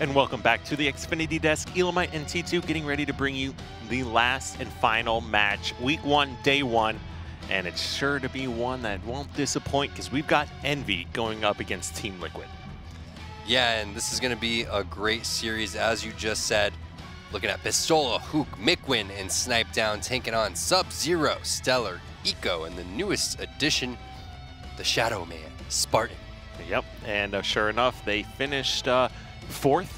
And welcome back to the Xfinity Desk. Elamite and T2 getting ready to bring you the last and final match, week 1, day 1. And it's sure to be one that won't disappoint because we've got Envy going up against Team Liquid. Yeah, and this is going to be a great series, as you just said. Looking at Pistola, Hook, Mikwin, and Snipedown taking on Sub-Zero, Stellar, Eco, and the newest addition, the Shadow Man, Spartan. Yep, and sure enough, they finished 4th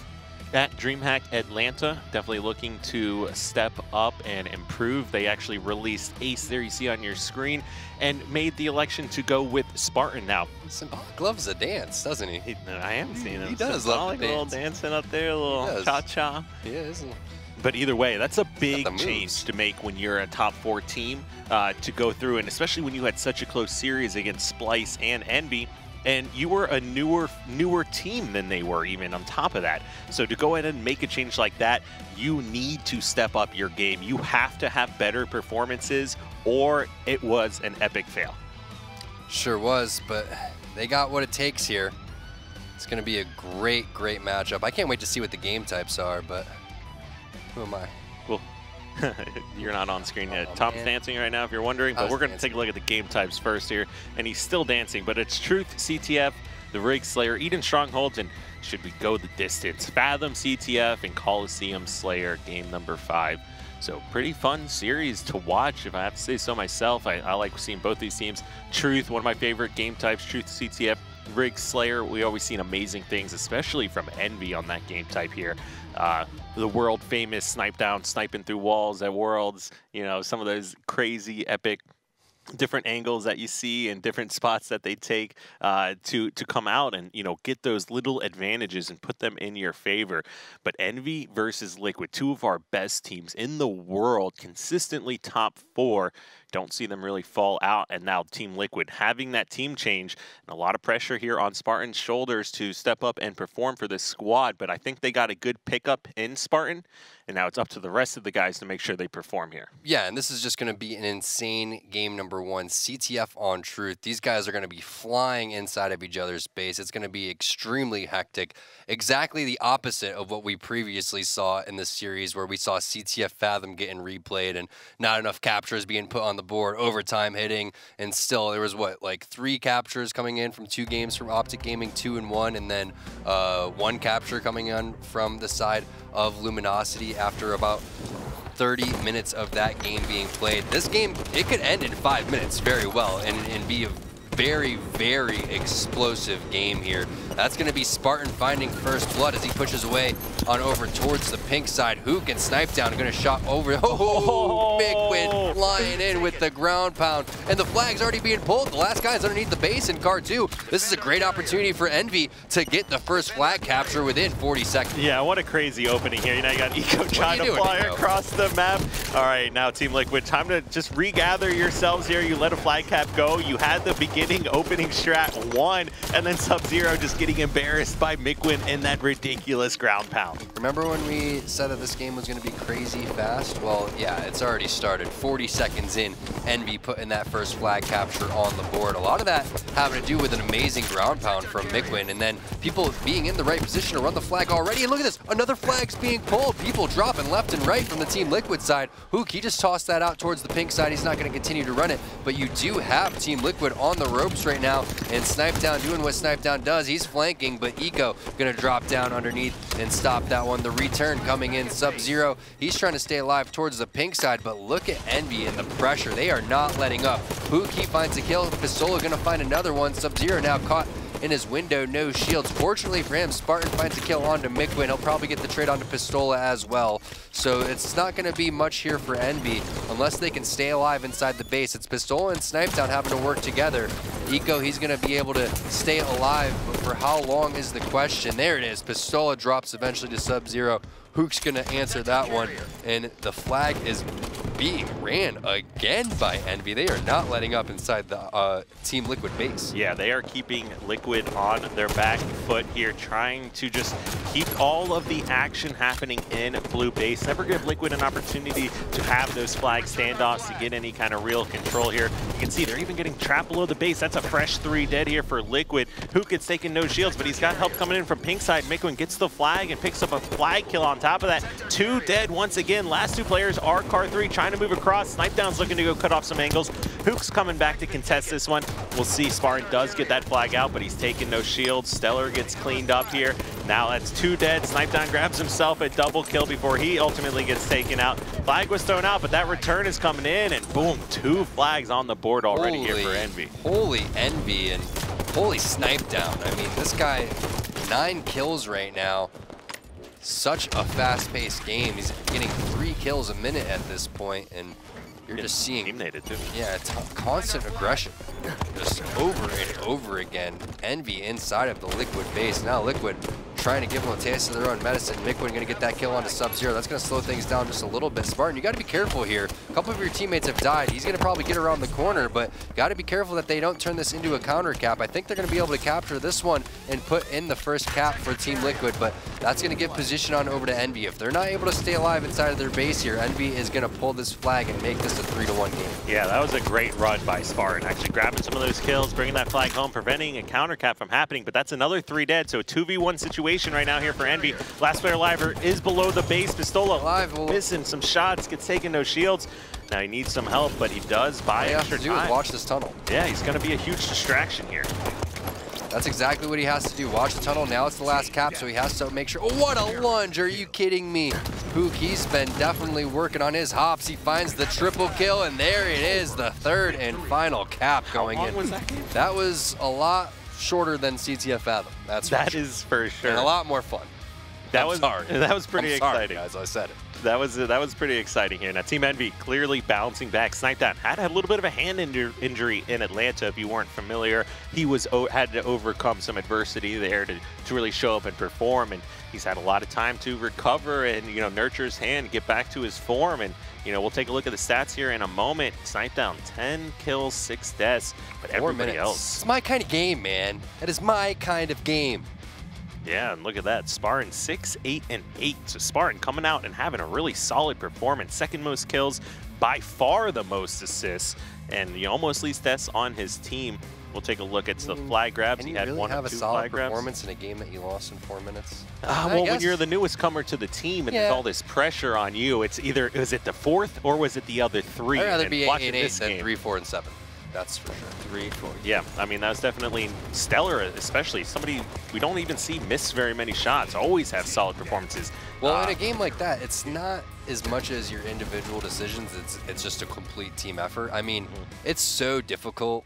at DreamHack Atlanta. Definitely looking to step up and improve. They actually released Ace there, you see on your screen, and made the election to go with Spartan now. Symbolic loves a dance, doesn't he? I am seeing him. He does love a little dancing up there, a little cha-cha. Yeah, isn't he? But either way, that's a big change to make when you're a top 4 team to go through, and especially when you had such a close series against Splice and Envy. And you were a newer team than they were, even on top of that. So to go ahead and make a change like that, you need to step up your game. You have to have better performances, or it was an epic fail. Sure was, but they got what it takes here. It's going to be a great matchup. I can't wait to see what the game types are, but who am I? Well, you're not on screen yet. Tom's dancing right now, if you're wondering, but we're going to take a look at the game types first here, and he's still dancing, but it's Truth, CTF, the Rig Slayer, Eden Strongholds, and should we go the distance, Fathom, CTF, and Coliseum Slayer, game number 5. So pretty fun series to watch, if I have to say so myself. I like seeing both these teams. Truth, one of my favorite game types, Truth, CTF, Rig Slayer. We always seen amazing things, especially from Envy on that game type here. The world famous Snipedown, sniping through walls at Worlds, you know, some of those crazy epic different angles that you see and different spots that they take to come out and, you know, get those little advantages and put them in your favor. But Envy versus Liquid, 2 of our best teams in the world, consistently top 4. Don't see them really fall out, and now Team Liquid having that team change and a lot of pressure here on Spartan's shoulders to step up and perform for this squad, but I think they got a good pickup in Spartan, and now it's up to the rest of the guys to make sure they perform here. Yeah, and this is just going to be an insane game number 1. CTF on Truth. These guys are going to be flying inside of each other's base. It's going to be extremely hectic. Exactly the opposite of what we previously saw in the series, where we saw CTF Fathom getting replayed and not enough captures being put on the board, overtime hitting, and still there was what, like 3 captures coming in from 2 games from Optic Gaming, 2 and 1, and then 1 capture coming in from the side of Luminosity after about 30 minutes of that game being played. This game, it could end in 5 minutes very well and be a very explosive game here. That's going to be Spartan finding first blood as he pushes away on over towards the pink side. Hook and Snipedown are going to shot over. Oh, Mikwin flying in with the ground pound. And the flag's already being pulled. The last guy's underneath the base in car 2. This is a great opportunity for Envy to get the first flag capture within 40 seconds. Yeah, what a crazy opening here. You know, you got Eco trying to fly across the map. All right, now Team Liquid, time to just regather yourselves here. You let a flag cap go. You had the beginning opening strat 1, and then Sub-Zero just getting embarrassed by Mikwin in that ridiculous ground pound. Remember when we said that this game was going to be crazy fast? Well, yeah, it's already started. 40 seconds in, Envy putting that first flag capture on the board. A lot of that having to do with an amazing ground pound from Mikwin, and then people being in the right position to run the flag already. And look at this, another flag's being pulled. People dropping left and right from the Team Liquid side. Hook, he just tossed that out towards the pink side. He's not going to continue to run it, but you do have Team Liquid on the ropes right now, and Snipedown doing what Snipedown does. He's flanking, but Eco gonna drop down underneath and stop that one. The return coming in, Sub-Zero, he's trying to stay alive towards the pink side, but look at Envy and the pressure. They are not letting up. Hook, he finds a kill. Pistola gonna find another one. Sub-Zero now caught in his window, no shields. Fortunately for him, Spartan finds a kill onto Mikwin. He'll probably get the trade onto Pistola as well. So it's not going to be much here for Envy unless they can stay alive inside the base. It's Pistola and Snipedown having to work together. Eco, he's going to be able to stay alive, but for how long is the question? There it is. Pistola drops eventually to Sub-Zero. Hook's going to answer that one, and the flag is being ran again by Envy. They are not letting up inside the Team Liquid base. Yeah, they are keeping Liquid on their back foot here, trying to just keep all of the action happening in blue base. Never give Liquid an opportunity to have those flag standoffs to get any kind of real control here. You can see they're even getting trapped below the base. That's a fresh 3 dead here for Liquid. Hook gets taken no shields, but he's got help coming in from pink side. Mickwin gets the flag and picks up a flag kill on top of that. 2 dead once again. Last 2 players are Car3 trying to move across. Snipedown's looking to go cut off some angles. Hook's coming back to contest this one. We'll see. Spartan does get that flag out, but he's taking no shields. Stellar gets cleaned up here. Now that's 2 dead. Snipedown grabs himself a double kill before he ultimately gets taken out. Flag was thrown out, but that return is coming in, and boom, 2 flags on the board already here for Envy. Holy Envy and holy Snipedown. I mean, this guy, 9 kills right now. Such a fast-paced game. He's getting 3 kills a minute at this point, and you're just seeing, yeah, constant aggression, just over and over again. Envy inside of the Liquid base. Now Liquid trying to give them a taste of their own medicine. Mickwin going to get that kill onto Sub-Zero. That's going to slow things down just a little bit. Spartan, you got to be careful here. A couple of your teammates have died. He's going to probably get around the corner, but got to be careful that they don't turn this into a counter cap. I think they're going to be able to capture this one and put in the first cap for Team Liquid, but that's going to give position on over to Envy. If they're not able to stay alive inside of their base here, Envy is going to pull this flag and make this a 3-1 game. Yeah, that was a great run by Spartan. Actually grabbing some of those kills, bringing that flag home, preventing a counter cap from happening, but that's another 3 dead, so a 2v1 situation right now here for Envy. Last player alive is below the base. Pistola missing some shots, gets taken no shields. Now he needs some help, but he does buy extra time. All he has to do is watch this tunnel. Yeah, he's going to be a huge distraction here. That's exactly what he has to do. Watch the tunnel. Now it's the last cap, so he has to make sure. Oh, what a lunge. Are you kidding me? Hook, he's been definitely working on his hops. He finds the triple kill, and there it is, the 3rd and final cap going in. How long was that game? That was a lot shorter than CTF Fathom. That is for sure. And a lot more fun. That was pretty exciting. Guys, I said it. That was pretty exciting here. Now Team Envy clearly bouncing back. Snipedown had a little bit of a hand injury in Atlanta. If you weren't familiar, he had to overcome some adversity there to really show up and perform. And he's had a lot of time to recover and nurture his hand, get back to his form. And we'll take a look at the stats here in a moment. Snipedown, 10 kills, 6 deaths, but everybody else. It's my kind of game, man. That is my kind of game. Yeah, and look at that. Spartan 6, 8, and 8. So Spartan coming out and having a really solid performance. 2nd most kills, by far the most assists, and almost least deaths on his team. We'll take a look at the flag grabs. He had really 1 have or 2 a solid flag grabs. performance in a game that you lost in 4 minutes? Well, when you're the newest comer to the team and there's all this pressure on you, it's either, was it the 4th or was it the other 3? I'd rather be 8-8 than 3, 4, and 7. That's for sure. 3, 4. Yeah, I mean, that was definitely stellar, especially somebody we don't even see miss very many shots. Always have solid performances. Well, in a game like that, it's not as much as your individual decisions. It's just a complete team effort. I mean, it's so difficult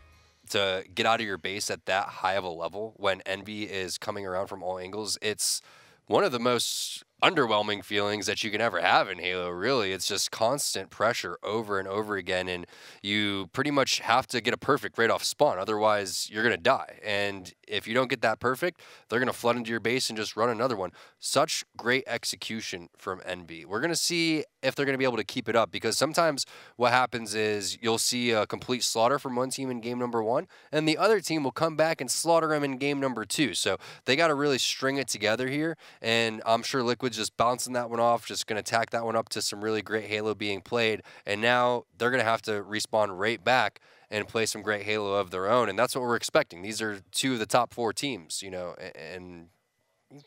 to get out of your base at that high of a level when Envy is coming around from all angles. It's one of the most underwhelming feelings that you can ever have in Halo, really. It's just constant pressure over and over again, and you pretty much have to get a perfect right off spawn, otherwise you're going to die. And if you don't get that perfect, they're going to flood into your base and just run another one. Such great execution from Envy. We're going to see if they're going to be able to keep it up, because sometimes what happens is you'll see a complete slaughter from one team in game number 1, and the other team will come back and slaughter them in game number 2. So they got to really string it together here, and I'm sure Liquid's just bouncing that one off, just going to tack that one up to some really great Halo being played, and now they're going to have to respawn right back and play some great Halo of their own, and that's what we're expecting. These are 2 of the top 4 teams, and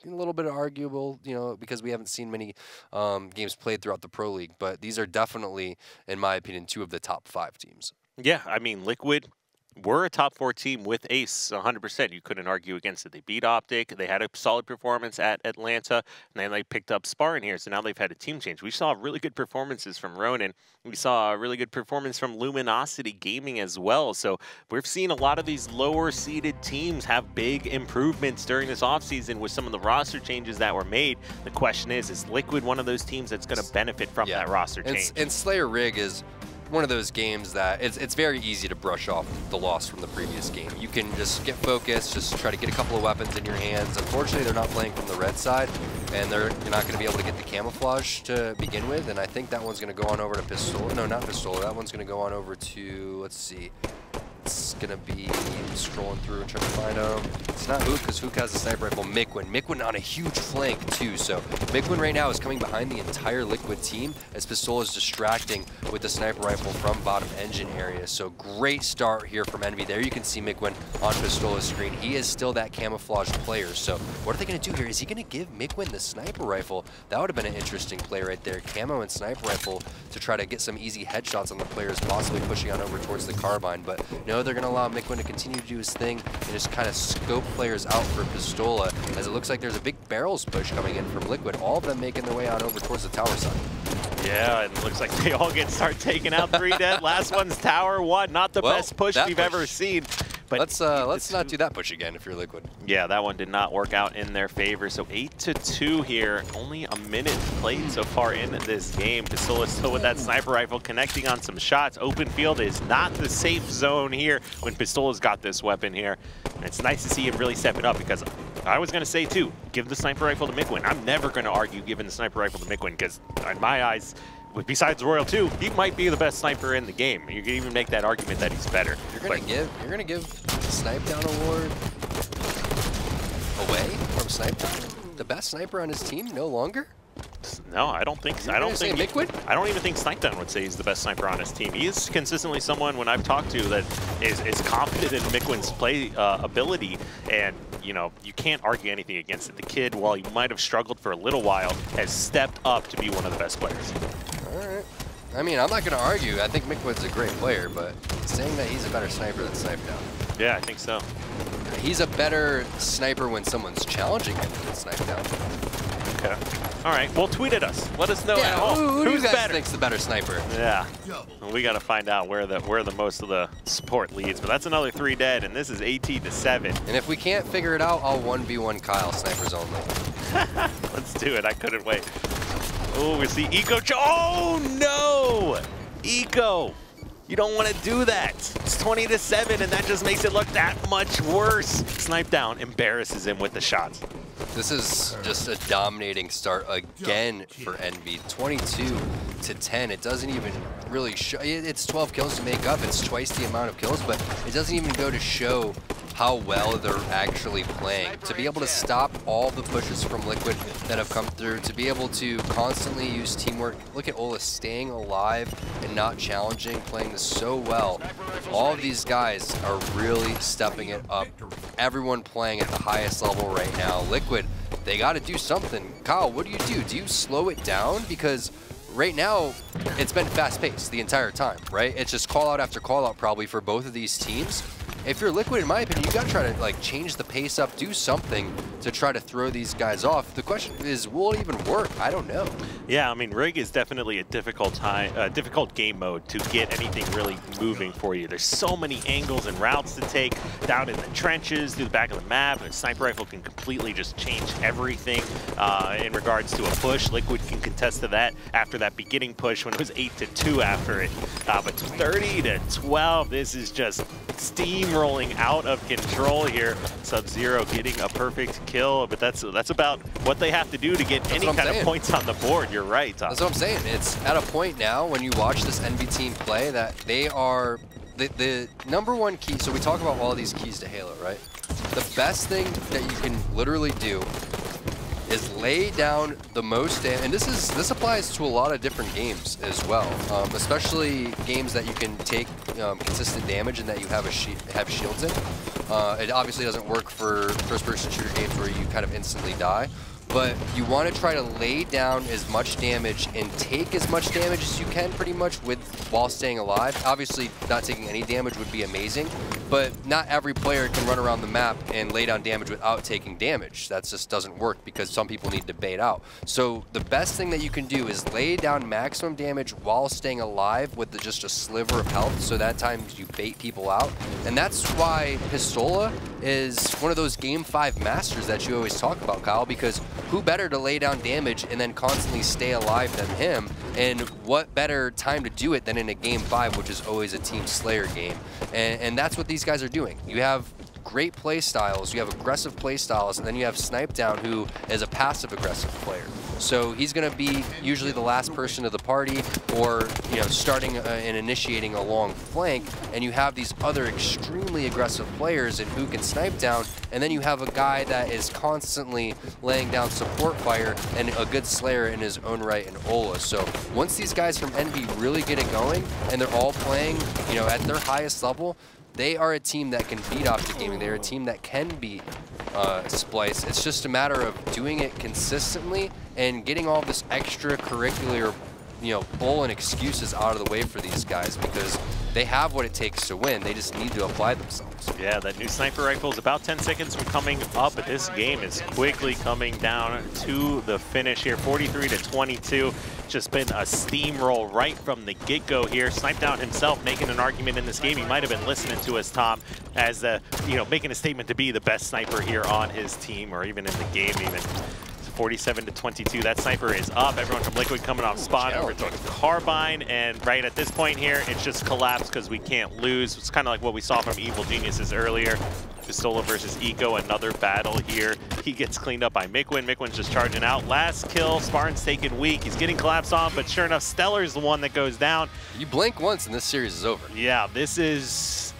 a little bit arguable, because we haven't seen many games played throughout the Pro League, but these are definitely, in my opinion, 2 of the top 5 teams. Yeah, I mean, Liquid, we're a top 4 team with Ace, 100%. You couldn't argue against it. They beat Optic. They had a solid performance at Atlanta, and then they picked up Spartan here, so now they've had a team change. We saw really good performances from Ronin. We saw a really good performance from Luminosity Gaming as well. So we've seen a lot of these lower-seeded teams have big improvements during this offseason with some of the roster changes that were made. The question is Liquid one of those teams that's going to benefit from that roster change? And Slayer Rig is one of those games that it's very easy to brush off the loss from the previous game. You can just get focused, just try to get a couple of weapons in your hands. Unfortunately, they're not playing from the red side, and they're not going to be able to get the camouflage to begin with, and I think that one's going to go on over to Pistola. No, not Pistola. That one's going to go on over to, let's see. It's going to be scrolling through and trying to find him. It's not Hook, because Hook has a sniper rifle. Mikwin on a huge flank, too. So Mikwin right now is coming behind the entire Liquid team as Pistola is distracting with the sniper rifle from bottom engine area. So great start here from Envy. There you can see Mikwin on Pistola's screen. He is still that camouflage player. So what are they going to do here? Is he going to give Mikwin the sniper rifle? That would have been an interesting play right there. Camo and sniper rifle to try to get some easy headshots on the players, possibly pushing on over towards the carbine. But no, they're going to allow Mikwin to continue to do his thing and just kind of scope players out for Pistola, as it looks like there's a big barrels push coming in from Liquid, all of them making their way on over towards the tower side. Yeah, it looks like they all start taking out 3 dead. Last one's tower 1, not the best push we've ever seen. But let's not do that push again if you're Liquid. Yeah, that one did not work out in their favor. So 8-2 here. Only a minute played so far in this game. Pistola still with that sniper rifle, connecting on some shots. Open field is not the safe zone here when Pistola's got this weapon here. And it's nice to see him really step it up, because I was going to say too, give the sniper rifle to Mikwin. I'm never going to argue giving the sniper rifle to Mikwin, because in my eyes, besides Royal 2, he might be the best sniper in the game. You can even make that argument that he's better. You're gonna give the Snipe Down award away from Snipe Down? The best sniper on his team no longer? No, I don't think so. I don't even think Snipe Down would say he's the best sniper on his team. He is consistently someone, when I've talked to, that is confident in Mikwin's play ability, and you know, you can't argue anything against it. The kid, while he might have struggled for a little while, has stepped up to be one of the best players. All right. I mean, I'm not going to argue. I think Mikwin's a great player, but saying that he's a better sniper than Snipe Down. Yeah, I think so. He's a better sniper when someone's challenging him than Snipe Down. Okay. All right. Well, tweet at us. Let us know at home. Who's better? Thinks the better sniper? Yeah. Well, we got to find out where the most of the support leads. But that's another 3 dead, and this is 18-7. And if we can't figure it out, I'll 1v1 Kyle, snipers only. Let's do it. I couldn't wait. Oh, we see Eco. Oh no, Eco! You don't want to do that. It's 20-7, and that just makes it look that much worse. Snipe Down embarrasses him with the shots. This is just a dominating start again for Envy. 22-10. It doesn't even really show. It's 12 kills to make up. It's twice the amount of kills, but it doesn't even go to show how well they're actually playing. To be able to stop all the pushes from Liquid that have come through, to be able to constantly use teamwork. Look at Ola staying alive and not challenging, playing this so well. All of these guys are really stepping it up. Everyone playing at the highest level right now. Liquid, they got to do something. Kyle, what do? Do you slow it down? Because right now, it's been fast-paced the entire time, right? It's just call-out after call-out probably for both of these teams. If you're Liquid, in my opinion, you got to try to like change the pace up, do something to try to throw these guys off. The question is, will it even work? I don't know. Yeah, I mean, Rig is definitely a difficult game mode to get anything really moving for you. There's so many angles and routes to take down in the trenches, through the back of the map. And a sniper rifle can completely just change everything in regards to a push. Liquid can contest to that after that beginning push when it was 8-2 after it. But 30-12, this is just steamrolling out of control here. Sub-Zero getting a perfect kill, but that's about what they have to do to get any kind of points on the board. You're right, Tom. That's what I'm saying. It's at a point now when you watch this Envy team play that they are the #1 key. So we talk about all of these keys to Halo, right? The best thing that you can literally do is lay down the most damage, and this applies to a lot of different games as well, especially games that you can take consistent damage and that you have shields in. It obviously doesn't work for first-person shooter games where you kind of instantly die, but you want to try to lay down as much damage and take as much damage as you can pretty much while staying alive. Obviously, not taking any damage would be amazing, but not every player can run around the map and lay down damage without taking damage. That just doesn't work because some people need to bait out. So the best thing that you can do is lay down maximum damage while staying alive with just a sliver of health, so that times you bait people out. And that's why Pistola is one of those Game 5 masters that you always talk about, Kyle, because who better to lay down damage and then constantly stay alive than him? And what better time to do it than in a Game 5, which is always a team slayer game? And that's what these guys are doing. You have great play styles. You have aggressive play styles, and then you have Snipe Down, who is a passive-aggressive player. So he's going to be usually the last person of the party, or starting and initiating a long flank. And you have these other extremely aggressive players and who can snipe down. And then you have a guy that is constantly laying down support fire and a good slayer in his own right in Ola. So once these guys from Envy really get it going, and they're all playing, at their highest level, they are a team that can beat Optic Gaming. They're a team that can beat Splice. It's just a matter of doing it consistently and getting all this extracurricular, bull and excuses out of the way for these guys, because they have what it takes to win. They just need to apply themselves. Yeah, that new sniper rifle is about 10 seconds from coming up, but this game is quickly coming down to the finish here. 43-22. Just been a steamroll right from the get-go here. Snipe Down himself making an argument in this game. He might have been listening to us, Tom, as making a statement to be the best sniper here on his team, or even in the game even. 47-22. That sniper is up. Everyone from Liquid coming off spawn over to Carbine, and right at this point here, it's just collapsed because we can't lose. It's kind of like what we saw from Evil Geniuses earlier. Pistola versus Eco, another battle here. He gets cleaned up by Mikwin. Mikwin's just charging out. Last kill, Spartan's taken weak. He's getting collapsed on, but sure enough, Stellar's the one that goes down. You blink once and this series is over. Yeah, this is,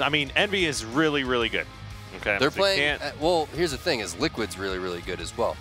I mean, Envy is really, really good. Okay, they're playing, well, here's the thing, is Liquid's really, really good as well.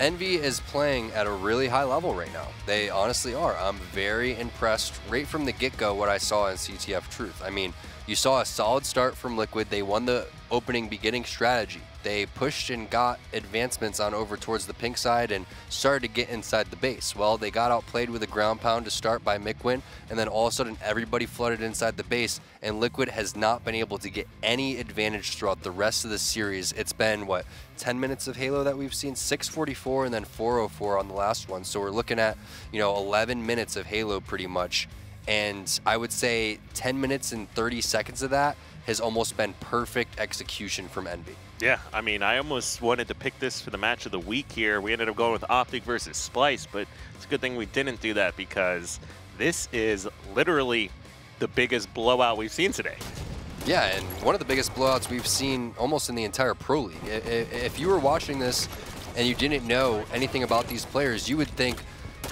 Envy is playing at a really high level right now. They honestly are. I'm very impressed right from the get-go what I saw in CTF Truth. I mean, you saw a solid start from Liquid. They won the opening beginning strategy. They pushed and got advancements on over towards the pink side and started to get inside the base. Well, they got outplayed with a ground pound to start by Mikwin, and then all of a sudden everybody flooded inside the base, and Liquid has not been able to get any advantage throughout the rest of the series. It's been, what, 10 minutes of Halo that we've seen? 6:44 and then 4:04 on the last one. So we're looking at, 11 minutes of Halo pretty much. And I would say 10 minutes and 30 seconds of that has almost been perfect execution from Envy. Yeah, I mean, I almost wanted to pick this for the match of the week here. We ended up going with Optic versus Splice, but it's a good thing we didn't do that, because this is literally the biggest blowout we've seen today. Yeah, and one of the biggest blowouts we've seen almost in the entire Pro League. If you were watching this and you didn't know anything about these players, you would think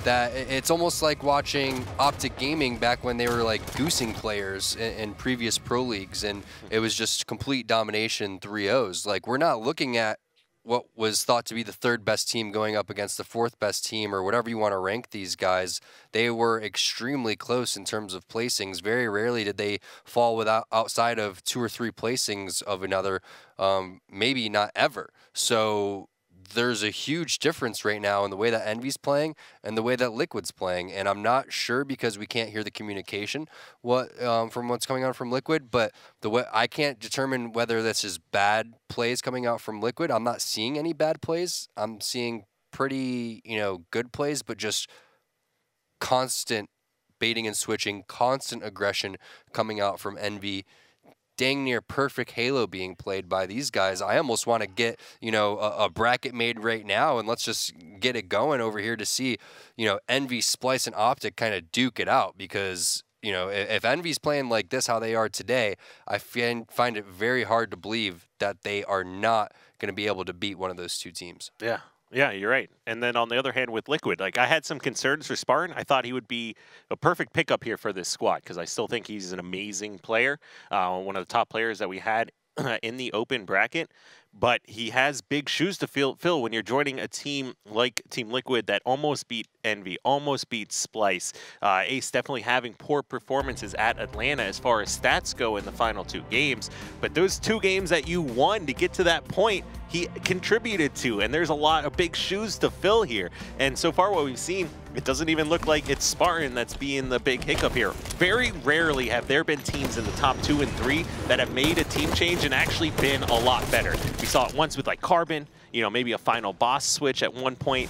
that it's almost like watching Optic Gaming back when they were like goosing players in previous pro leagues, and it was just complete domination 3-0s. Like, we're not looking at what was thought to be the third best team going up against the fourth best team, or whatever you want to rank these guys. They were extremely close in terms of placings. Very rarely did they fall outside of 2 or 3 placings of another, maybe not ever. So there's a huge difference right now in the way that Envy's playing and the way that Liquid's playing, and I'm not sure, because we can't hear the communication from what's coming out from Liquid, but the way I can't determine whether this is bad plays coming out from Liquid. I'm not seeing any bad plays. I'm seeing pretty, good plays, but just constant baiting and switching, constant aggression coming out from Envy. Dang near perfect Halo being played by these guys. I almost want to get, a bracket made right now, and let's just get it going over here to see, Envy, Splice, and Optic kind of duke it out, because, if Envy's playing like this, how they are today, I find it very hard to believe that they are not going to be able to beat one of those two teams. Yeah. Yeah, you're right. And then on the other hand, with Liquid, like, I had some concerns for Spartan. I thought he would be a perfect pickup here for this squad, because I still think he's an amazing player, one of the top players that we had in the open bracket. But he has big shoes to fill when you're joining a team like Team Liquid that almost beat Envy, almost beat Splice. Ace definitely having poor performances at Atlanta as far as stats go in the final 2 games. But those 2 games that you won to get to that point, he contributed to, and there's a lot of big shoes to fill here. And so far what we've seen, it doesn't even look like it's Spartan that's being the big hiccup here. Very rarely have there been teams in the top 2 and 3 that have made a team change and actually been a lot better. We saw it once with like Carbon, maybe a final boss switch at one point.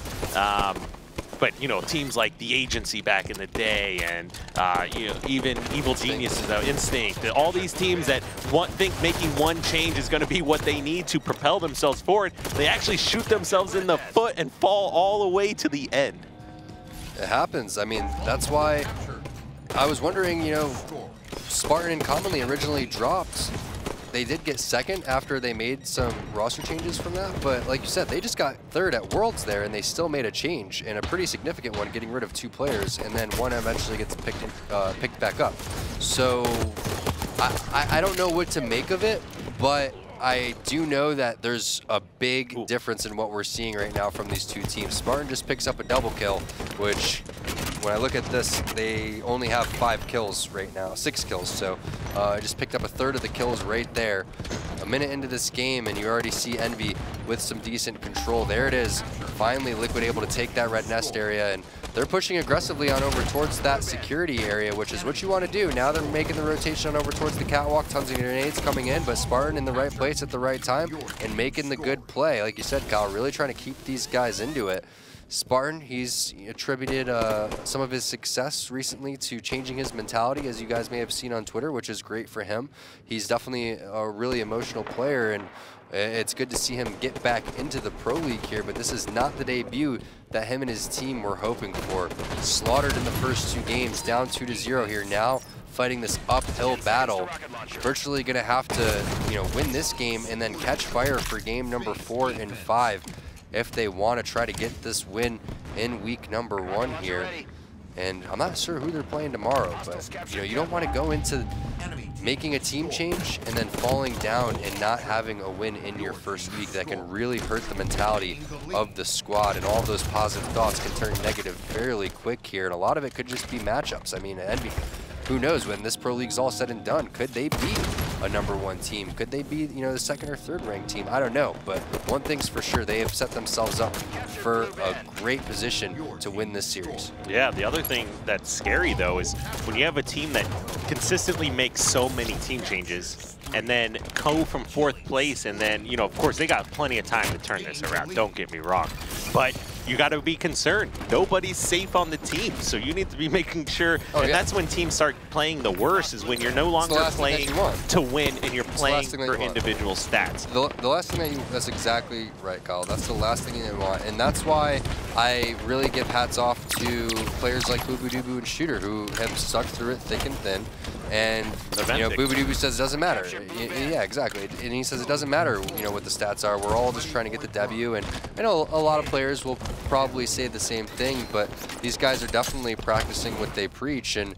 But, teams like the Agency back in the day, and, even Evil Geniuses, Instinct, all these teams that think making one change is going to be what they need to propel themselves forward, they actually shoot themselves in the foot and fall all the way to the end. It happens. I mean, that's why I was wondering, Spartan commonly originally dropped they did get second after they made some roster changes from that, but like you said, they just got third at Worlds there, and they still made a change, and a pretty significant one, getting rid of 2 players, and then one eventually gets picked back up. So I don't know what to make of it, but I do know that there's a big difference in what we're seeing right now from these 2 teams. Spartan just picks up a double kill, which when I look at this, they only have 5 kills right now, 6 kills. So I just picked up a third of the kills right there. A minute into this game, and you already see Envy with some decent control. There it is. Finally, Liquid able to take that red nest area, and they're pushing aggressively on over towards that security area, which is what you want to do. Now they're making the rotation on over towards the catwalk. Tons of grenades coming in, but Spartan in the right place at the right time and making the good play. Like you said, Kyle, really trying to keep these guys into it. Spartan, he's attributed some of his success recently to changing his mentality, as you guys may have seen on Twitter, which is great for him. He's definitely a really emotional player, and it's good to see him get back into the Pro League here, but this is not the debut that him and his team were hoping for. Slaughtered in the first 2 games, down 2-0 here. Now fighting this uphill battle. Virtually going to have to, win this game and then catch fire for game number 4 and 5 if they want to try to get this win in week number 1 here. And I'm not sure who they're playing tomorrow, but you don't want to go into making a team change and then falling down and not having a win in your first week. That can really hurt the mentality of the squad, and all those positive thoughts can turn negative fairly quick here, and a lot of it could just be matchups. I mean, Envy, who knows when this Pro League's all said and done? Could they be a #1 team? Could they be, the 2nd or 3rd ranked team? I don't know, but one thing's for sure, they have set themselves up for a great position to win this series. Yeah, the other thing that's scary though is when you have a team that consistently makes so many team changes and then go from 4th place, and then, of course they got plenty of time to turn this around, don't get me wrong, but you got to be concerned. Nobody's safe on the team, so you need to be making sure. And that's when teams start playing the worst, is when you're no longer playing to win and you're playing for individual stats. The last thing that's exactly right, Kyle. That's the last thing you want, and that's why I really give hats off to players like Boobadooboo and Shooter, who have stuck through it thick and thin. And Boobadooboo says it doesn't matter. Yeah, exactly. And he says it doesn't matter, what the stats are. We're all just trying to get the W. And I know a lot of players will probably say the same thing, but these guys are definitely practicing what they preach. And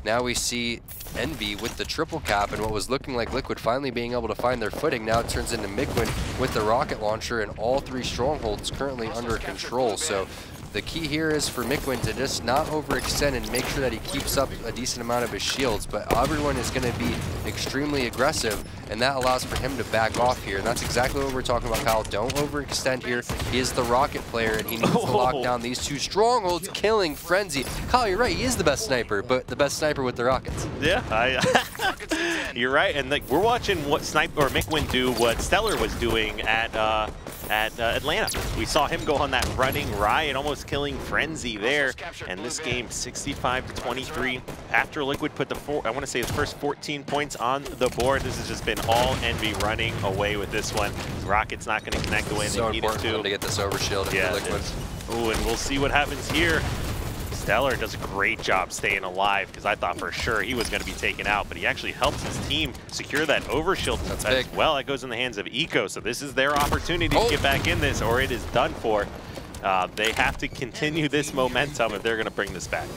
now we see Envy with the triple cap, and what was looking like Liquid finally being able to find their footing. Now it turns into Mikwin with the rocket launcher, and all 3 strongholds currently under control. So the key here is for Mikwin to just not overextend and make sure that he keeps up a decent amount of his shields, but everyone is going to be extremely aggressive, and that allows for him to back off here, and that's exactly what we're talking about, Kyle. Don't overextend here. He is the rocket player, and he needs to lock down these 2 strongholds, killing Frenzy. Kyle, you're right, he is the best sniper, but the best sniper with the rockets. Yeah, you're right, and we're watching what Mikwin do what Stellar was doing at Atlanta. We saw him go on that running riot, almost killing Frenzy there. And this game, 65-23. After Liquid put the first 14 points on the board, this has just been all Envy running away with this one. Rocket's not going to connect the way they needed to. To get this overshield into Liquid. Ooh, and we'll see what happens here. Stellar does a great job staying alive, because I thought for sure he was going to be taken out, but he actually helps his team secure that overshield as well. That goes in the hands of Eco, so this is their opportunity to get back in this, or it is done for. They have to continue this momentum if they're going to bring this back.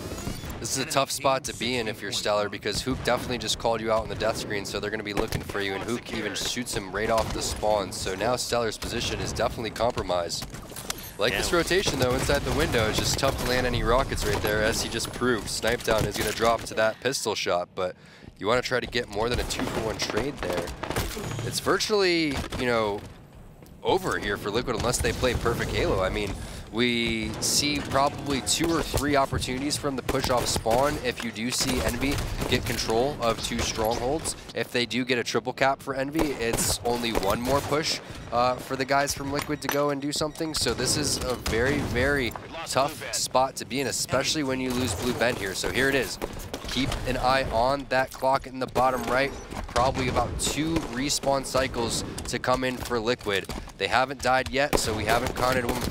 This is a tough spot to be in if you're Stellar, because Hook definitely just called you out on the death screen, so they're going to be looking for you, and Hook even shoots him right off the spawn. So now Stellar's position is definitely compromised. This rotation, though, inside the window is just tough to land any rockets right there, as he just proved. Snipe down is going to drop to that pistol shot, but you want to try to get more than a 2-for-1 trade there. It's virtually, over here for Liquid unless they play perfect Halo. I mean, we see probably 2 or 3 opportunities from the push off spawn if you do see Envy get control of 2 strongholds. If they do get a triple cap for Envy, it's only 1 more push for the guys from Liquid to go and do something. So this is a very, very tough spot to be in, especially when you lose Blue Ben here. So here it is. Keep an eye on that clock in the bottom right. Probably about 2 respawn cycles to come in for Liquid. They haven't died yet, so we haven't counted them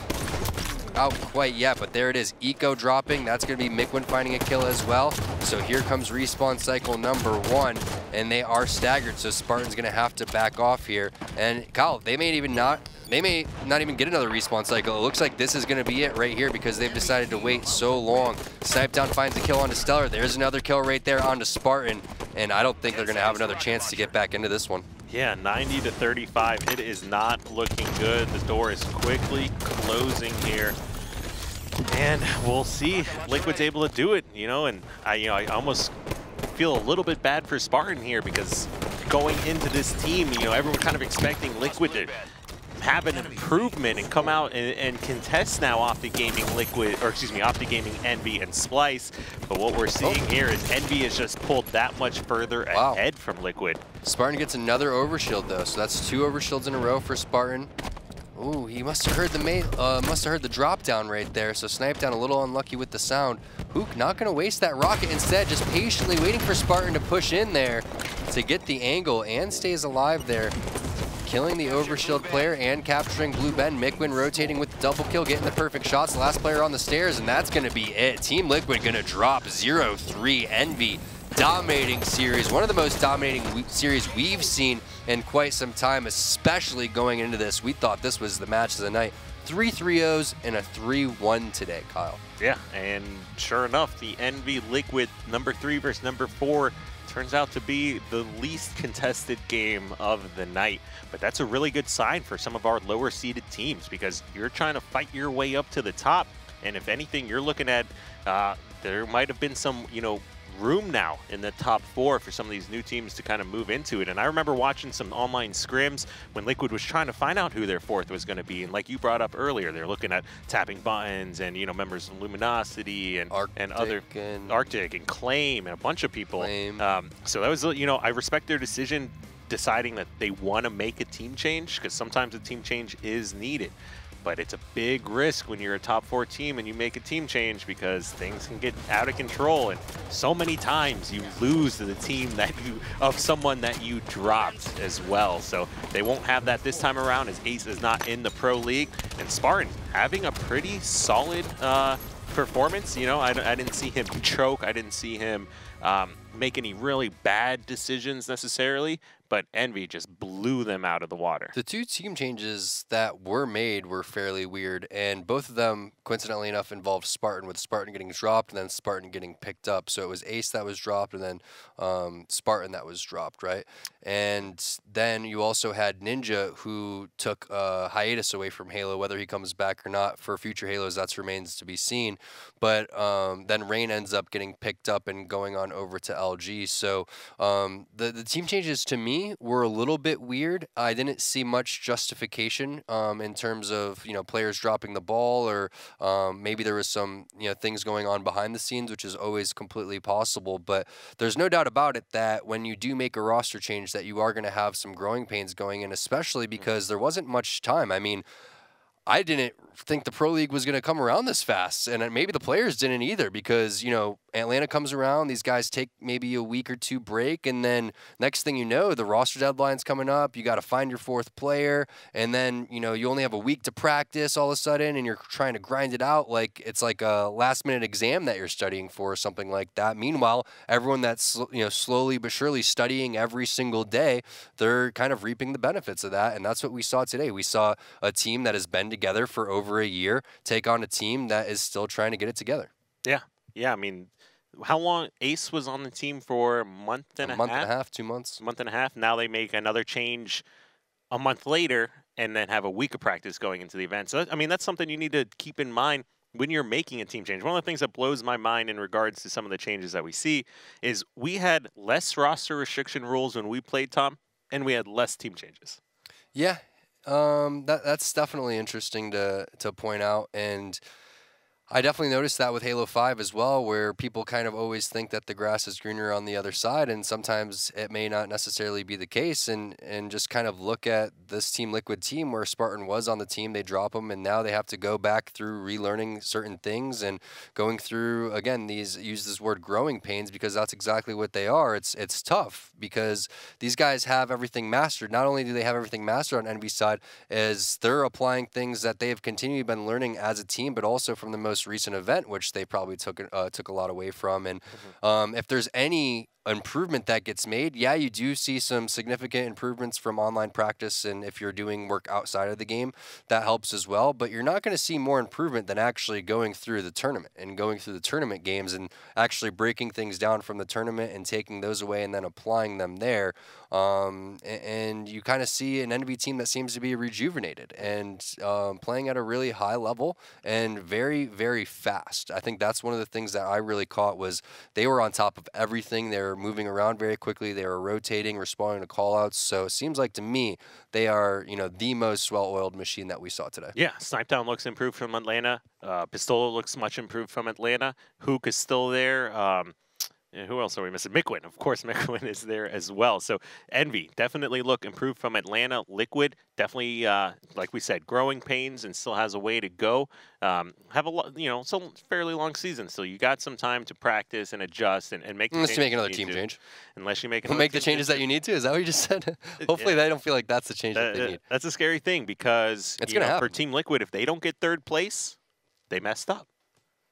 out quite yet, but there it is. Eco dropping. That's going to be Mikwin finding a kill as well. So here comes respawn cycle number 1, and they are staggered. So Spartan's going to have to back off here. And Kyle, they may not even get another respawn cycle. It looks like this is going to be it right here because they've decided to wait so long. Snipedown finds a kill onto Stellar. There's another kill right there onto Spartan, and I don't think they're going to have another chance to get back into this one. Yeah, 90 to 35. It is not looking good. The door is quickly closing here. And we'll see if Liquid's able to do it, and I almost feel a little bit bad for Spartan here because going into this team, everyone kind of expecting Liquid to have an improvement and come out and contest now off the gaming off the gaming Envy and Splice. But what we're seeing here is Envy is just pulled that much further ahead from Liquid. Spartan gets another overshield though, so that's 2 overshields in a row for Spartan. Ooh, he must have heard the drop down right there. So Snipedown a little unlucky with the sound. Hook not gonna waste that rocket, instead just patiently waiting for Spartan to push in there to get the angle and stays alive there. Killing the overshield player and capturing Blue Ben. Mikwin rotating with the double kill, getting the perfect shots. The last player on the stairs, and that's gonna be it. Team Liquid gonna drop 0-3. Envy dominating series, one of the most dominating series we've seen in quite some time, especially going into this. We thought this was the match of the night. 3 3-0s and a 3-1 today, Kyle. Yeah, and sure enough, the Envy Liquid number 3 versus number 4 turns out to be the least contested game of the night. But that's a really good sign for some of our lower seeded teams because you're trying to fight your way up to the top. And if anything, you're looking at, there might have been some, room now in the top 4 for some of these new teams to kind of move into it. And I remember watching some online scrims when Liquid was trying to find out who their 4th was going to be. And like you brought up earlier, they're looking at tapping buttons and, members of Luminosity and Arctic and Claim and a bunch of people. So that was, I respect their decision deciding that they want to make a team change because sometimes a team change is needed. But it's a big risk when you're a top 4 team and you make a team change because things can get out of control. And so many times you lose to the team of someone that you dropped as well. So they won't have that this time around as Ace is not in the Pro League. And Spartan having a pretty solid performance. I didn't see him choke. I didn't see him make any really bad decisions necessarily, but Envy just blew them out of the water. The 2 team changes that were made were fairly weird, and both of them, coincidentally enough, involved Spartan, with Spartan getting dropped and then Spartan getting picked up. So it was Ace that was dropped and then Spartan that was dropped, right? And then you also had Ninja, who took a hiatus away from Halo. Whether he comes back or not for future Halos, that remains to be seen. But then Rain ends up getting picked up and going on over to LG. So the team changes to me were a little bit weird. I didn't see much justification in terms of players dropping the ball, or maybe there was some things going on behind the scenes, which is always completely possible. But there's no doubt about it that when you do make a roster change, that you are going to have some growing pains going in, especially because there wasn't much time. I mean, I didn't think the Pro League was going to come around this fast, and maybe the players didn't either, because Atlanta comes around, these guys take maybe a week or 2 break, and then next thing you know, the roster deadline's coming up, you got to find your 4th player, and then you only have a week to practice all of a sudden, and you're trying to grind it out like it's like a last-minute exam that you're studying for or something like that. Meanwhile, everyone that's slowly but surely studying every single day, they're kind of reaping the benefits of that, and that's what we saw today. We saw a team that has been together for over a year take on a team that is still trying to get it together. Yeah, I mean, how long? Ace was on the team for a month and a half? A month and a half, 2 months. A month and a half. Now they make another change a month later and then have a week of practice going into the event. So, I mean, that's something you need to keep in mind when you're making a team change. One of the things that blows my mind in regards to some of the changes that we see is we had less roster restriction rules when we played, Tom, and we had less team changes. Yeah, that's definitely interesting to point out. And I definitely noticed that with Halo 5 as well, where people kind of always think that the grass is greener on the other side, and sometimes it may not necessarily be the case. And just kind of look at this Team Liquid team where Spartan was on the team, they drop them, and now they have to go back through relearning certain things and going through, again, use this word growing pains, because that's exactly what they are. It's tough because these guys have everything mastered. Not only do they have everything mastered on Envy's side, as they're applying things that they have continually been learning as a team, but also from the most recent event, which they probably took a lot away from. And if there's any improvement that gets made, yeah, you do see some significant improvements from online practice, and if you're doing work outside of the game, that helps as well. But you're not going to see more improvement than actually going through the tournament and going through the tournament games and actually breaking things down from the tournament and taking those away and then applying them there. And you kind of see an Envy team that seems to be rejuvenated and playing at a really high level and very, very fast. I think that's one of the things that I really caught was they were on top of everything. They were moving around very quickly. They were rotating, responding to callouts. So it seems like to me they are, the most well-oiled machine that we saw today. Yeah, Snipedown looks improved from Atlanta. Pistola looks much improved from Atlanta. Hook is still there. And who else are we missing? Miquin. Of course, Miquin is there as well. So Envy definitely look improved from Atlanta. Liquid definitely, like we said, growing pains and still has a way to go. Have a lot, some fairly long season. So you got some time to practice and adjust and make. Unless you make another team change. Unless you make the changes that you need to. Is that what you just said? Hopefully they don't feel like that's the change that they need. That's a scary thing because it's gonna happen. For Team Liquid, if they don't get third place, they messed up.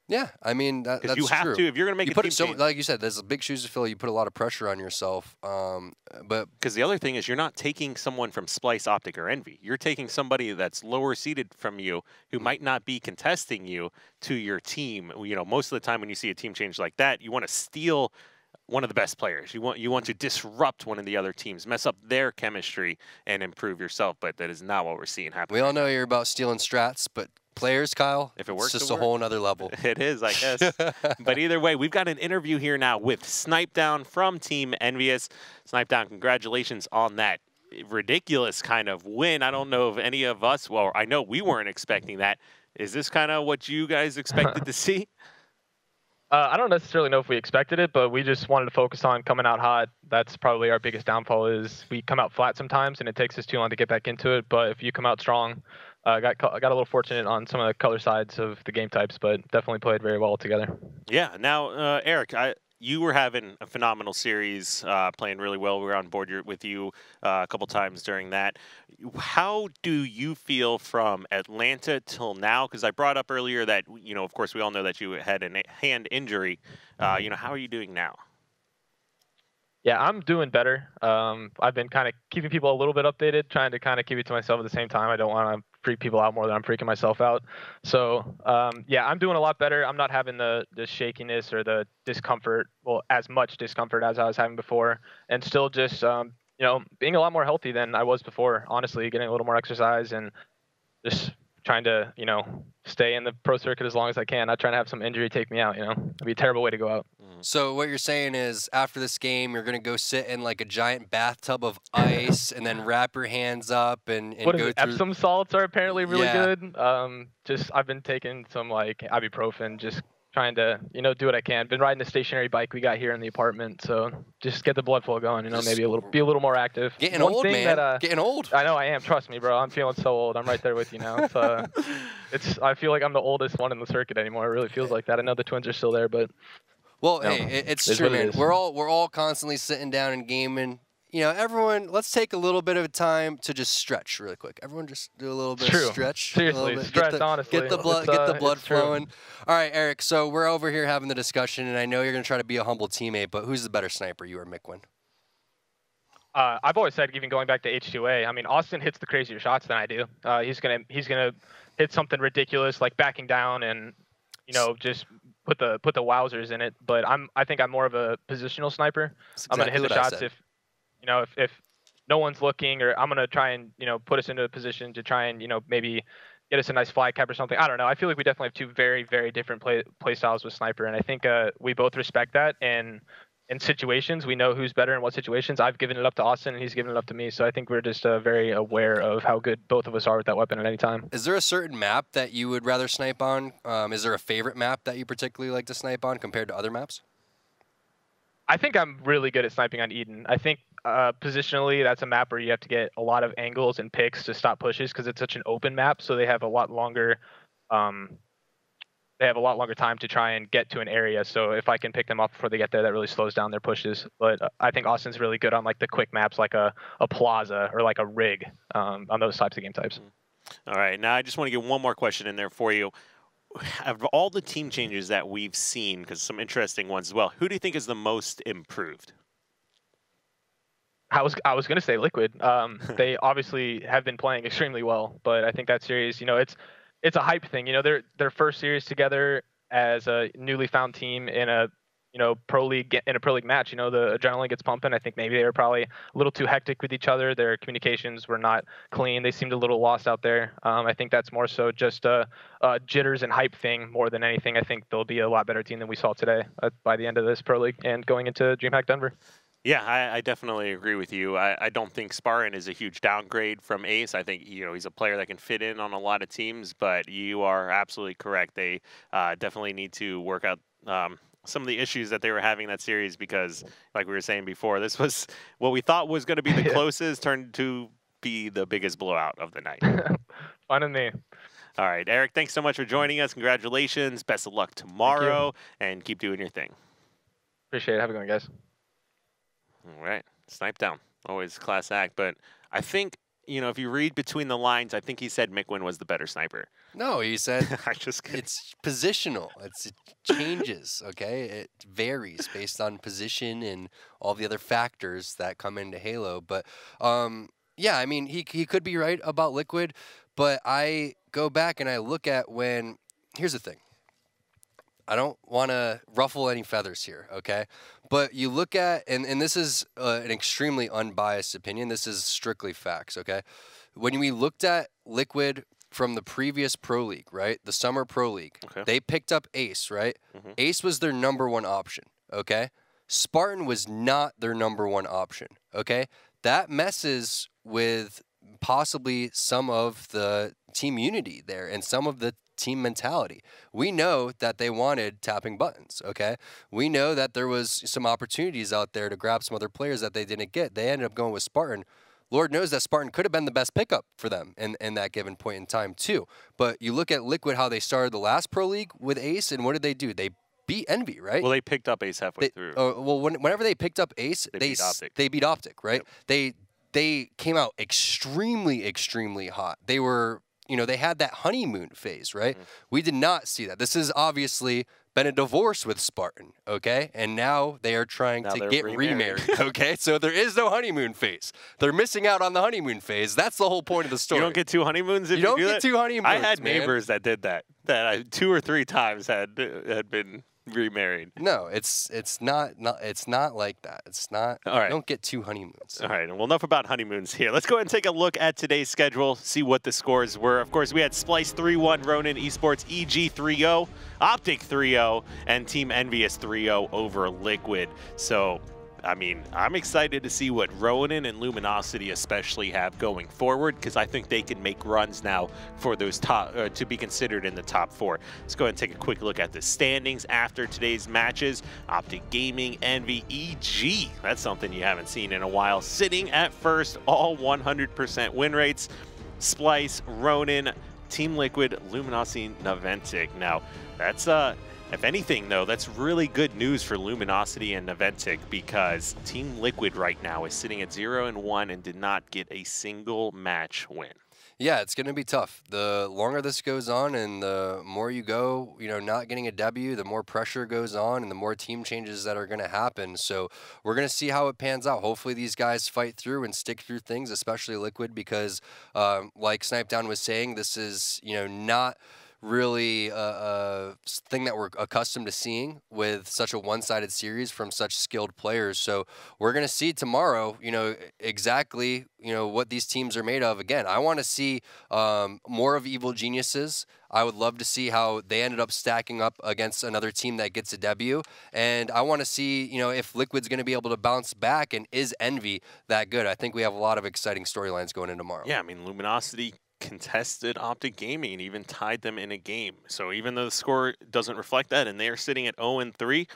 Yeah, I mean that's true. You have to if you're going to make you a put team change. Like you said, there's big shoes to fill. You put a lot of pressure on yourself. But because the other thing is you're not taking someone from Splice, Optic, or Envy. You're taking somebody that's lower seeded from you who might not be contesting you to your team. Most of the time when you see a team change like that, you want to steal one of the best players. You want to disrupt one of the other teams, mess up their chemistry, and improve yourself. But that is not what we're seeing happen. We all know you're about stealing strats, but players, Kyle, if it works, it's just a whole nother level. It is, I guess. But either way, we've got an interview here now with Snipedown from Team Envyus. Snipedown, congratulations on that ridiculous kind of win. I don't know if any of us, well, I know we weren't expecting that. Is this kind of what you guys expected to see? I don't necessarily know if we expected it, but we just wanted to focus on coming out hot. That's probably our biggest downfall is we come out flat sometimes, and it takes us too long to get back into it. But if you come out strong, got a little fortunate on some of the color sides of the game types, but definitely played very well together. Yeah. Now, Eric, you were having a phenomenal series, playing really well. We were on board with you a couple times during that. How do you feel from Atlanta till now? Because I brought up earlier that, of course, we all know that you had a hand injury. How are you doing now? Yeah, I'm doing better. I've been kind of keeping people a little bit updated, trying to kind of keep it to myself at the same time. I don't want to freak people out more than I'm freaking myself out. So, yeah, I'm doing a lot better. I'm not having the shakiness or the discomfort, well, as much discomfort as I was having before, and still just, being a lot more healthy than I was before, honestly, getting a little more exercise and just trying to, stay in the pro circuit as long as I can, not trying to have some injury take me out, It'd be a terrible way to go out. So what you're saying is after this game, you're going to go sit in like a giant bathtub of ice and then wrap your hands up and go through... Epsom salts are apparently really good. I've been taking some like ibuprofen, just trying to, do what I can. Been riding the stationary bike we got here in the apartment, so just get the blood flow going, maybe be a little more active. Getting old, man. Getting old. I know I am. Trust me, bro. I'm feeling so old. I'm right there with you now. I feel like I'm the oldest one in the circuit anymore. It really feels like that. I know the twins are still there, but well, hey, it's true, man. We're all constantly sitting down and gaming. Everyone, let's take a little bit of time to just stretch really quick. Everyone just do a little bit of stretch. Seriously, stretch, honestly. Get the blood flowing. All right, Eric, so we're over here having the discussion, and I know you're going to try to be a humble teammate, but who's the better sniper, you or Miquin? I've always said, even going back to H2A, I mean, Austin hits the crazier shots than I do. He's gonna hit something ridiculous, like backing down and, just put the wowzers in it. But I think I'm more of a positional sniper. I'm going to hit the shots if no one's looking, or I'm going to try and, put us into a position to try and, maybe get us a nice fly cap or something. I don't know. I feel like we definitely have two very, very different play styles with sniper, and I think we both respect that. And in situations. We know who's better in what situations. I've given it up to Austin, and he's given it up to me. So I think we're just very aware of how good both of us are with that weapon at any time. Is there a certain map that you would rather snipe on? Is there a favorite map that you particularly like to snipe on compared to other maps? I think I'm really good at sniping on Eden. I think positionally, that's a map where you have to get a lot of angles and picks to stop pushes because it's such an open map. So they have a lot longer. They have a lot longer time to try and get to an area. So if I can pick them off before they get there, that really slows down their pushes. But I think Austin's really good on like the quick maps, like a Plaza or like a Rig, on those types of game types. All right, now I just want to get one more question in there for you. Of all the team changes that we've seen, because some interesting ones as well, who do you think is the most improved? I was going to say Liquid. They obviously have been playing extremely well, but I think that series, you know, it's a hype thing. You know, their first series together as a newly found team in a pro league match. You know, the adrenaline gets pumping. I think maybe they were probably a little too hectic with each other. Their communications were not clean. They seemed a little lost out there. I think that's more so just a jitters and hype thing more than anything. I think they'll be a lot better team than we saw today by the end of this pro league and going into DreamHack Denver. Yeah, I definitely agree with you. I don't think Spartan is a huge downgrade from Ace. I think, you know, he's a player that can fit in on a lot of teams, but you are absolutely correct. They definitely need to work out some of the issues that they were having in that series because, like we were saying before, this was what we thought was going to be the closest, turned to be the biggest blowout of the night. Fun and me. All right, Eric, thanks so much for joining us. Congratulations. Best of luck tomorrow, and keep doing your thing. Appreciate it. Have a good one, guys. All right, Snipe Down, always class act. But I think, you know, if you read between the lines, I think he said Mickwin was the better sniper. No, he said kidding. It's positional. It changes, okay? It varies based on position and all the other factors that come into Halo. But, yeah, I mean, he could be right about Liquid, but I go back and I look at when – here's the thing. I don't want to ruffle any feathers here, okay? But you look at, and this is an extremely unbiased opinion. This is strictly facts, okay? When we looked at Liquid from the previous Pro League, right? The Summer Pro League, they picked up Ace, right? Ace was their #1 option, okay? Spartan was not their #1 option, okay? That messes with possibly some of the team unity there and some of the team mentality. We know that they wanted tapping buttons, okay? We know that there was some opportunities out there to grab some other players that they didn't get. They ended up going with Spartan. Lord knows that Spartan could have been the best pickup for them in that given point in time too. But you look at Liquid, how they started the last Pro League with Ace, and what did they do? They beat Envy, right? Well, they picked up Ace halfway through. Well, whenever they picked up Ace, they beat Optic, right? Yep. They came out extremely, extremely hot. They were, you know, they had that honeymoon phase, right? We did not see that. This has obviously been a divorce with Spartan, okay? And now they are trying to get remarried, okay? So there is no honeymoon phase. They're missing out on the honeymoon phase. That's the whole point of the story. You don't get 2 honeymoons if you don't do get that? 2 honeymoons, I had neighbors that did that. That I 2 or 3 times had been remarried. No, it's not like that. It's not. All right. You don't get 2 honeymoons. All right. Well, enough about honeymoons here. Let's go ahead and take a look at today's schedule, see what the scores were. Of course, we had Splice 3-1, Ronin Esports EG 3-0, Optic 3-0, and Team Envyus 3-0 over Liquid. So, I mean, I'm excited to see what Ronin and Luminosity especially have going forward because I think they can make runs now for those top to be considered in the top 4. Let's go ahead and take a quick look at the standings after today's matches. Optic Gaming, Envy, EG. That's something you haven't seen in a while. Sitting at first, all 100% win rates. Splice, Ronin, Team Liquid, Luminosity, Naventic. Now, that's if anything, though, that's really good news for Luminosity and Naventic because Team Liquid right now is sitting at 0-1 and did not get a single match win. Yeah, it's going to be tough. The longer this goes on and the more you go, you know, not getting a W, the more pressure goes on and the more team changes that are going to happen. So we're going to see how it pans out. Hopefully these guys fight through and stick through things, especially Liquid, because like Snipe Down was saying, this is, you know, not really a thing that we're accustomed to seeing with such a one-sided series from such skilled players. So we're going to see tomorrow, exactly, what these teams are made of. Again, I want to see more of Evil Geniuses. I would love to see how they ended up stacking up against another team that gets a W. And I want to see, if Liquid's going to be able to bounce back, and is Envy that good? I think we have a lot of exciting storylines going in tomorrow. Yeah, I mean, Luminosity contested Optic Gaming and even tied them in a game. So even though the score doesn't reflect that and they're sitting at 0-3,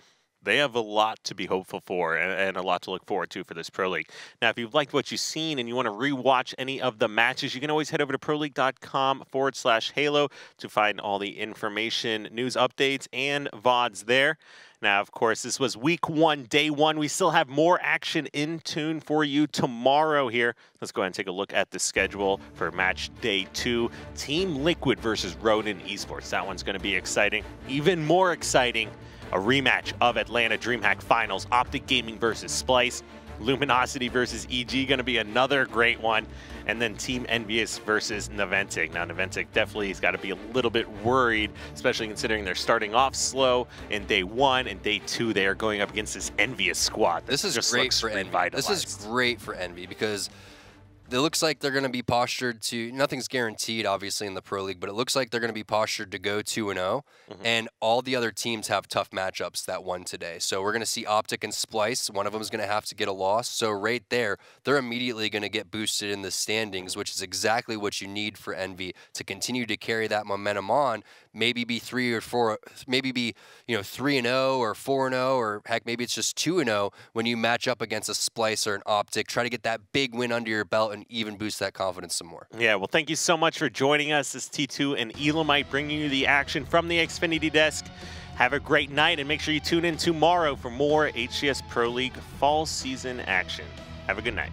they have a lot to be hopeful for and a lot to look forward to for this Pro League. Now, if you've liked what you've seen and you want to rewatch any of the matches, you can always head over to proleague.com/Halo to find all the information, news updates, and VODs there. Now, of course, this was week 1, day 1. We still have more action in tune for you tomorrow here. Let's go ahead and take a look at the schedule for match day 2. Team Liquid versus Ronin Esports. That one's going to be exciting. Even more exciting, a rematch of Atlanta DreamHack Finals. Optic Gaming versus Splice. Luminosity versus EG, going to be another great one. And then Team Envyus versus Naventic. Now, Naventic definitely has got to be a little bit worried, especially considering they're starting off slow in day 1 and day 2. They are going up against this Envyus squad. This is great for Envy. This is great for Envy because it looks like they're going to be postured to, nothing's guaranteed, obviously, in the Pro League, but it looks like they're going to be postured to go 2-0, and all the other teams have tough matchups that won today. So we're going to see Optic and Splice. One of them is going to have to get a loss. So right there, they're immediately going to get boosted in the standings, which is exactly what you need for Envy to continue to carry that momentum on. Maybe be 3 or 4, maybe be 3-0 or 4-0, or heck, maybe it's just 2-0 when you match up against a Splice or an Optic. Try to get that big win under your belt and even boost that confidence some more. Yeah, well, thank you so much for joining us. This is T2 and Elamite bringing you the action from the Xfinity desk. Have a great night, and make sure you tune in tomorrow for more HCS Pro League fall season action. Have a good night.